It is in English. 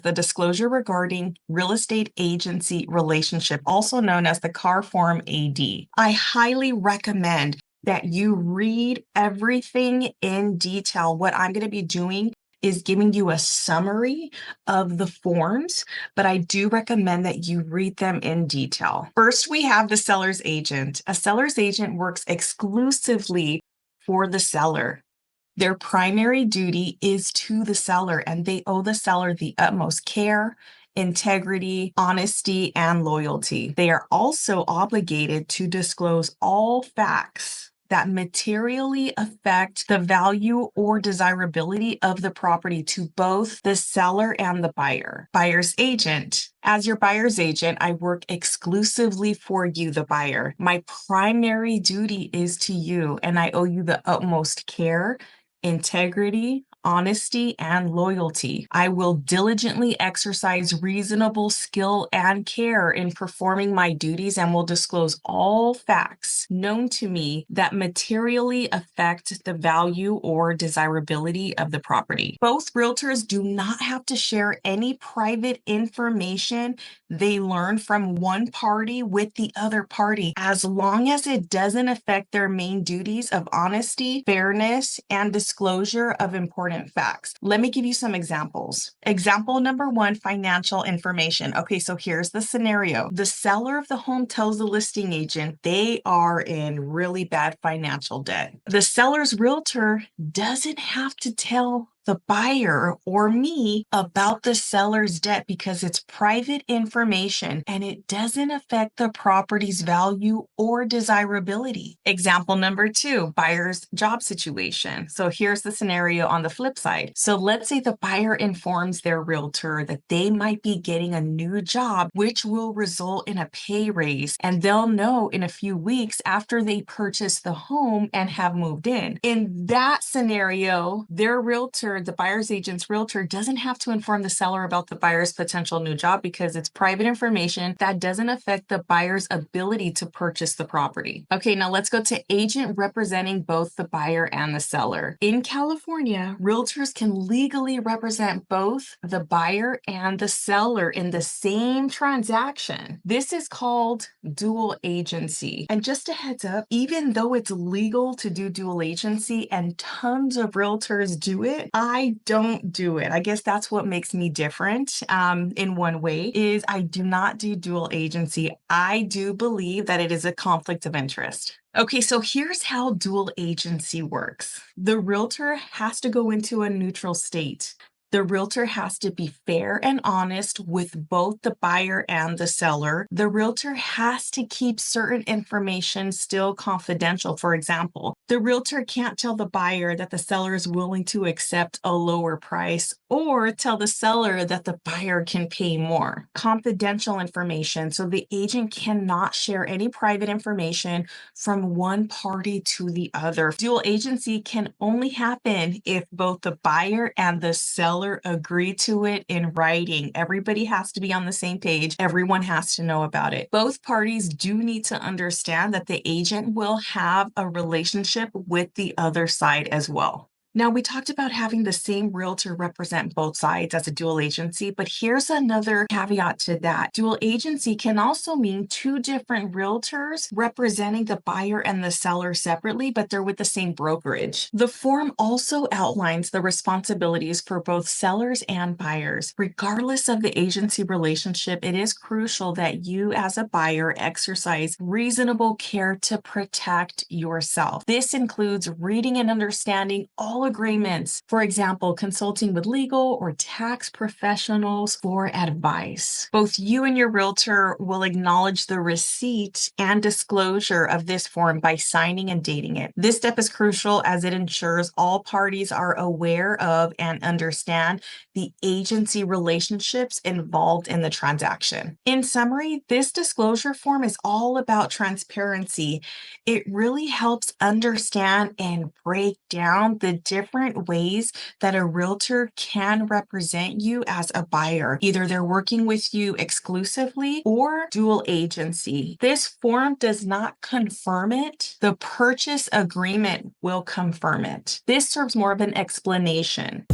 the disclosure regarding real estate agency relationship, also known as the C.A.R Form AD. I highly recommend that you read everything in detail. What I'm going to be doing is giving you a summary of the forms, but I do recommend that you read them in detail. First, we have the seller's agent. A seller's agent works exclusively for the seller. Their primary duty is to the seller, and they owe the seller the utmost care, integrity, honesty, and loyalty. They are also obligated to disclose all facts that materially affect the value or desirability of the property to both the seller and the buyer. Buyer's agent. As your buyer's agent, I work exclusively for you, the buyer. My primary duty is to you, and I owe you the utmost care, integrity, honesty, and loyalty. I will diligently exercise reasonable skill and care in performing my duties and will disclose all facts known to me that materially affect the value or desirability of the property. Both realtors do not have to share any private information they learn from one party with the other party, as long as it doesn't affect their main duties of honesty, fairness, and disclosure of important facts. Let me give you some examples. Example number one, financial information. Okay, so here's the scenario. The seller of the home tells the listing agent they are in really bad financial debt. The seller's realtor doesn't have to tell the buyer or me about the seller's debt because it's private information and it doesn't affect the property's value or desirability. Example number two, buyer's job situation. So here's the scenario on the flip side. So let's say the buyer informs their realtor that they might be getting a new job, which will result in a pay raise, and they'll know in a few weeks after they purchase the home and have moved in. In that scenario, their realtor, the buyer's agent's realtor, doesn't have to inform the seller about the buyer's potential new job because it's private information that doesn't affect the buyer's ability to purchase the property. Okay, now let's go to agent representing both the buyer and the seller. In California, realtors can legally represent both the buyer and the seller in the same transaction. This is called dual agency. And just a heads up, even though it's legal to do dual agency and tons of realtors do it, I don't do it. I guess that's what makes me different in one way, is I do not do dual agency. I do believe that it is a conflict of interest. Okay, so here's how dual agency works. The realtor has to go into a neutral state. The realtor has to be fair and honest with both the buyer and the seller. The realtor has to keep certain information still confidential. For example, the realtor can't tell the buyer that the seller is willing to accept a lower price or tell the seller that the buyer can pay more. Confidential information. So the agent cannot share any private information from one party to the other. Dual agency can only happen if both the buyer and the seller agree to it in writing. Everybody has to be on the same page. Everyone has to know about it. Both parties do need to understand that the agent will have a relationship with the other side as well. Now, we talked about having the same realtor represent both sides as a dual agency, but here's another caveat to that. Dual agency can also mean two different realtors representing the buyer and the seller separately, but they're with the same brokerage. The form also outlines the responsibilities for both sellers and buyers. Regardless of the agency relationship, it is crucial that you as a buyer exercise reasonable care to protect yourself. This includes reading and understanding all agreements. For example, consulting with legal or tax professionals for advice. Both you and your realtor will acknowledge the receipt and disclosure of this form by signing and dating it. This step is crucial as it ensures all parties are aware of and understand the agency relationships involved in the transaction. In summary, this disclosure form is all about transparency. It really helps understand and break down the different ways that a realtor can represent you as a buyer. Either they're working with you exclusively or dual agency. This form does not confirm it. The purchase agreement will confirm it. This serves more of an explanation.